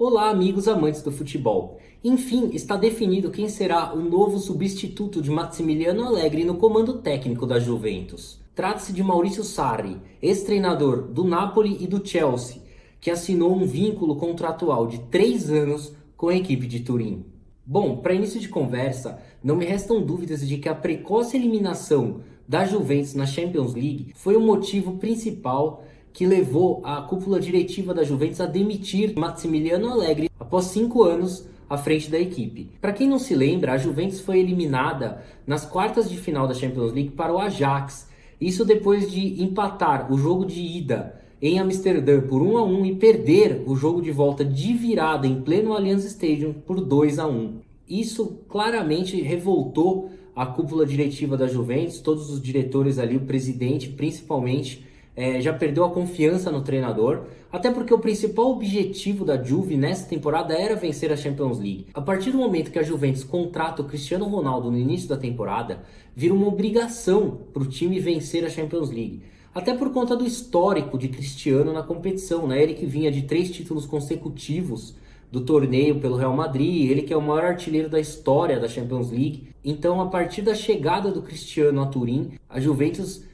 Olá, amigos amantes do futebol. Enfim, está definido quem será o novo substituto de Massimiliano Allegri no comando técnico da Juventus. Trata-se de Maurício Sarri, ex-treinador do Napoli e do Chelsea, que assinou um vínculo contratual de 3 anos com a equipe de Turim. Bom, para início de conversa, não me restam dúvidas de que a precoce eliminação da Juventus na Champions League foi o motivo principal que levou a cúpula diretiva da Juventus a demitir Massimiliano Allegri após 5 anos à frente da equipe. Para quem não se lembra, a Juventus foi eliminada nas quartas de final da Champions League para o Ajax. Isso depois de empatar o jogo de ida em Amsterdã por 1-1 e perder o jogo de volta de virada em pleno Allianz Stadium por 2-1. Isso claramente revoltou a cúpula diretiva da Juventus, todos os diretores ali, o presidente principalmente, já perdeu a confiança no treinador, até porque o principal objetivo da Juve nessa temporada era vencer a Champions League. A partir do momento que a Juventus contrata o Cristiano Ronaldo no início da temporada, vira uma obrigação para o time vencer a Champions League. Até por conta do histórico de Cristiano na competição, né? Ele que vinha de 3 títulos consecutivos do torneio pelo Real Madrid, ele que é o maior artilheiro da história da Champions League. Então, a partir da chegada do Cristiano a Turim, a Juventus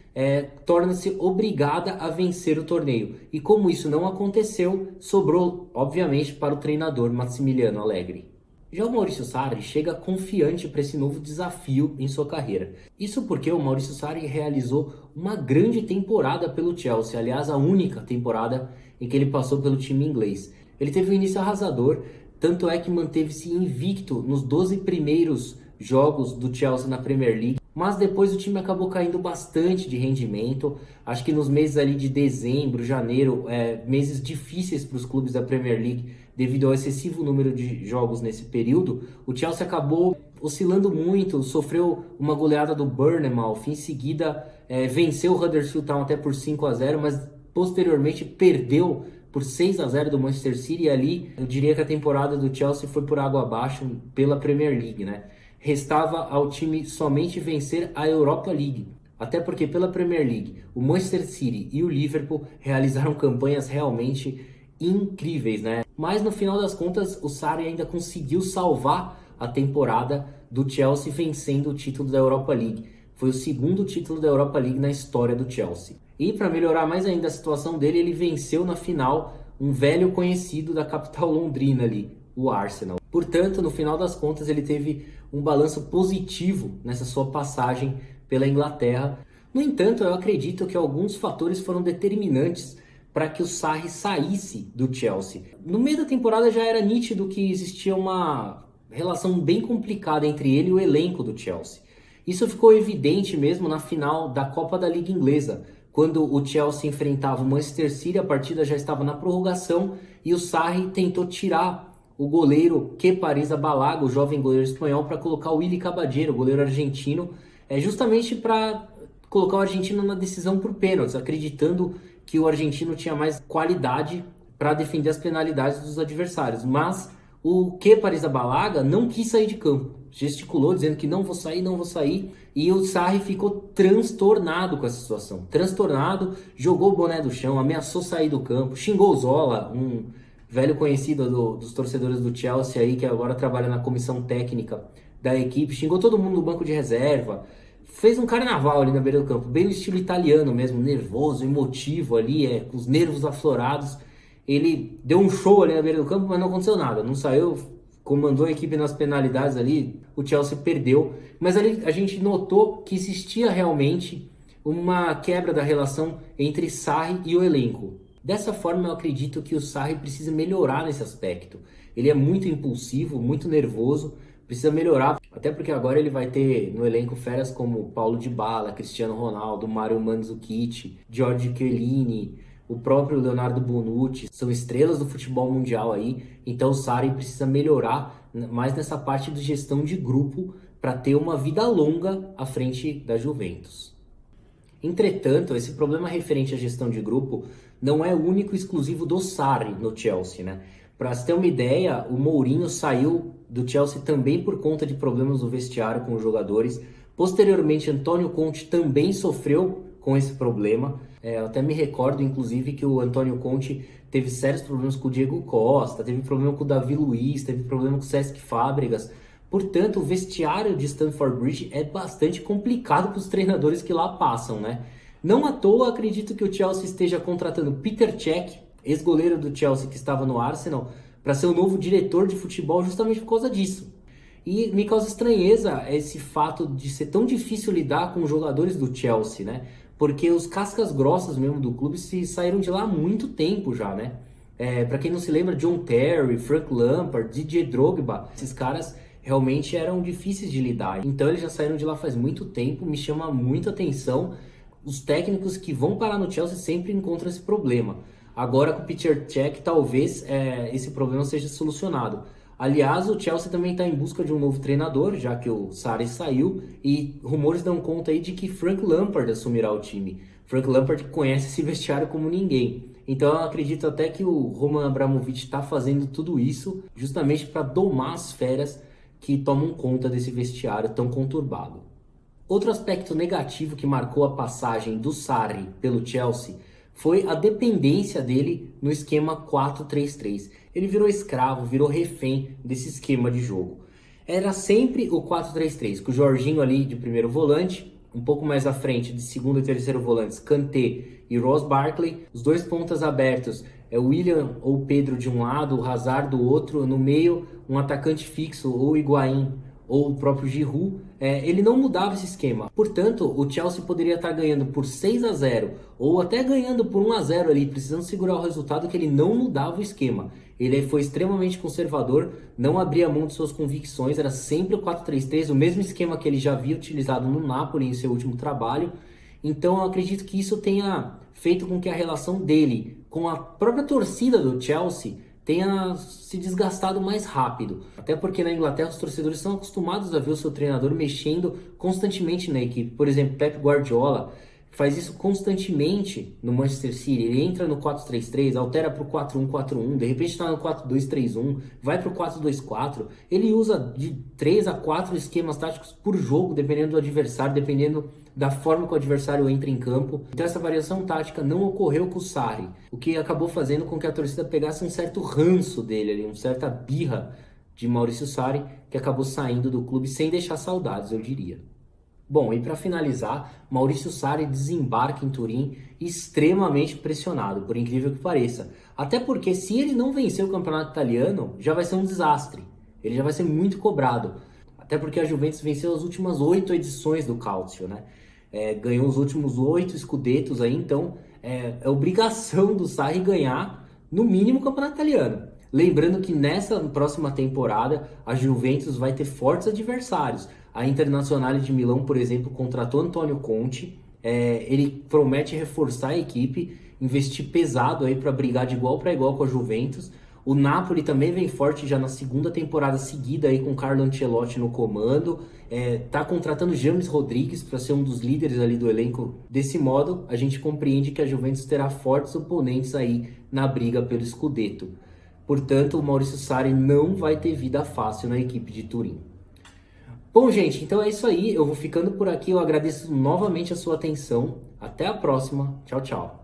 torna-se obrigada a vencer o torneio. E como isso não aconteceu, sobrou, obviamente, para o treinador Massimiliano Allegri. Já o Maurício Sarri chega confiante para esse novo desafio em sua carreira. Isso porque o Maurício Sarri realizou uma grande temporada pelo Chelsea, aliás, a única temporada em que ele passou pelo time inglês. Ele teve um início arrasador, tanto é que manteve-se invicto nos 12 primeiros jogos do Chelsea na Premier League, mas depois o time acabou caindo bastante de rendimento. Acho que nos meses ali de dezembro, janeiro, meses difíceis para os clubes da Premier League devido ao excessivo número de jogos nesse período, o Chelsea acabou oscilando muito, sofreu uma goleada do Bournemouth, em seguida venceu o Huddersfield Town até por 5-0, mas posteriormente perdeu por 6-0 do Manchester City, e ali eu diria que a temporada do Chelsea foi por água abaixo pela Premier League, né? Restava ao time somente vencer a Europa League, até porque pela Premier League o Manchester City e o Liverpool realizaram campanhas realmente incríveis, né? Mas no final das contas o Sarri ainda conseguiu salvar a temporada do Chelsea vencendo o título da Europa League. Foi o segundo título da Europa League na história do Chelsea. E para melhorar mais ainda a situação dele, ele venceu na final um velho conhecido da capital londrina ali, o Arsenal. Portanto, no final das contas, ele teve um balanço positivo nessa sua passagem pela Inglaterra. No entanto, eu acredito que alguns fatores foram determinantes para que o Sarri saísse do Chelsea. No meio da temporada já era nítido que existia uma relação bem complicada entre ele e o elenco do Chelsea. Isso ficou evidente mesmo na final da Copa da Liga Inglesa, quando o Chelsea enfrentava o Manchester City, a partida já estava na prorrogação e o Sarri tentou tirar o goleiro Kepa Arrizabalaga, o jovem goleiro espanhol, para colocar o Willy Caballero, o goleiro argentino, justamente para colocar o argentino na decisão por pênaltis, acreditando que o argentino tinha mais qualidade para defender as penalidades dos adversários. Mas o Kepa Arrizabalaga não quis sair de campo, gesticulou dizendo que não vou sair, e o Sarri ficou transtornado com essa situação. Transtornado, jogou o boné do chão, ameaçou sair do campo, xingou o Zola, um velho conhecido dos torcedores do Chelsea aí, que agora trabalha na comissão técnica da equipe, xingou todo mundo no banco de reserva, fez um carnaval ali na beira do campo, bem no estilo italiano mesmo, nervoso, emotivo ali, com os nervos aflorados. Ele deu um show ali na beira do campo, mas não aconteceu nada, não saiu, comandou a equipe nas penalidades ali, o Chelsea perdeu, mas ali a gente notou que existia realmente uma quebra da relação entre Sarri e o elenco. Dessa forma, eu acredito que o Sarri precisa melhorar nesse aspecto. Ele é muito impulsivo, muito nervoso, precisa melhorar, até porque agora ele vai ter no elenco feras como Paulo Dybala, Cristiano Ronaldo, Mario Mandzukic, Giorgio Chiellini, o próprio Leonardo Bonucci, são estrelas do futebol mundial aí, então o Sarri precisa melhorar mais nessa parte de gestão de grupo para ter uma vida longa à frente da Juventus. Entretanto, esse problema referente à gestão de grupo não é único e exclusivo do Sarri no Chelsea, né? Para se ter uma ideia, o Mourinho saiu do Chelsea também por conta de problemas no vestiário com os jogadores. Posteriormente, Antônio Conte também sofreu com esse problema. Eu até me recordo, inclusive, que o Antônio Conte teve sérios problemas com o Diego Costa, teve problema com o Davi Luiz, teve problema com o Cesc Fábregas. Portanto, o vestiário de Stamford Bridge é bastante complicado para os treinadores que lá passam, né? Não à toa, acredito que o Chelsea esteja contratando Peter Cech, ex-goleiro do Chelsea que estava no Arsenal, para ser o novo diretor de futebol justamente por causa disso. E me causa estranheza esse fato de ser tão difícil lidar com os jogadores do Chelsea, né? Porque os cascas grossas mesmo do clube se saíram de lá há muito tempo já, né? Para quem não se lembra, John Terry, Frank Lampard, Didier Drogba, esses caras realmente eram difíceis de lidar. Então eles já saíram de lá faz muito tempo, me chama muito atenção. Os técnicos que vão parar no Chelsea sempre encontram esse problema. Agora com o Peter Cech, talvez esse problema seja solucionado. Aliás, o Chelsea também está em busca de um novo treinador, já que o Sarri saiu, e rumores dão conta aí de que Frank Lampard assumirá o time. Frank Lampard conhece esse vestiário como ninguém. Então eu acredito até que o Roman Abramovich está fazendo tudo isso justamente para domar as feras que tomam conta desse vestiário tão conturbado. Outro aspecto negativo que marcou a passagem do Sarri pelo Chelsea foi a dependência dele no esquema 4-3-3. Ele virou escravo, virou refém desse esquema de jogo. Era sempre o 4-3-3, com o Jorginho ali de primeiro volante, um pouco mais à frente de segundo e terceiro volantes, Kanté e Ross Barkley, os dois pontas abertos, o William ou Pedro de um lado, o Hazard do outro, no meio um atacante fixo, ou Higuaín, ou o próprio Giroud. Ele não mudava esse esquema. Portanto, o Chelsea poderia estar ganhando por 6-0 ou até ganhando por 1-0 ali, precisando segurar o resultado, que ele não mudava o esquema. Ele foi extremamente conservador, não abria mão de suas convicções, era sempre o 4-3-3, o mesmo esquema que ele já havia utilizado no Napoli em seu último trabalho. Então eu acredito que isso tenha feito com que a relação dele com a própria torcida do Chelsea tenha se desgastado mais rápido. Até porque na Inglaterra os torcedores são acostumados a ver o seu treinador mexendo constantemente na equipe. Por exemplo, Pep Guardiola faz isso constantemente no Manchester City. Ele entra no 4-3-3, altera para o 4-1-4-1, de repente está no 4-2-3-1, vai para o 4-2-4. Ele usa de 3 a 4 esquemas táticos por jogo, dependendo do adversário, dependendo da forma que o adversário entra em campo. Então essa variação tática não ocorreu com o Sarri, o que acabou fazendo com que a torcida pegasse um certo ranço dele ali, uma certa birra de Maurício Sarri, que acabou saindo do clube sem deixar saudades, eu diria. Bom, e para finalizar, Maurício Sarri desembarca em Turim extremamente pressionado, por incrível que pareça. Até porque se ele não vencer o campeonato italiano, já vai ser um desastre. Ele já vai ser muito cobrado. Até porque a Juventus venceu as últimas 8 edições do Calcio, né? Ganhou os últimos 8 Scudettos aí, então é obrigação do Sarri ganhar, no mínimo, o campeonato italiano. Lembrando que nessa próxima temporada a Juventus vai ter fortes adversários. A Internazionale de Milão, por exemplo, contratou Antônio Conte. Ele promete reforçar a equipe, investir pesado aí para brigar de igual para igual com a Juventus. O Napoli também vem forte já na segunda temporada seguida aí com Carlo Ancelotti no comando. Tá contratando James Rodrigues para ser um dos líderes ali do elenco. Desse modo, a gente compreende que a Juventus terá fortes oponentes aí na briga pelo Scudetto. Portanto, o Maurício Sarri não vai ter vida fácil na equipe de Turim. Bom, gente, então é isso aí. Eu vou ficando por aqui. Eu agradeço novamente a sua atenção. Até a próxima. Tchau, tchau.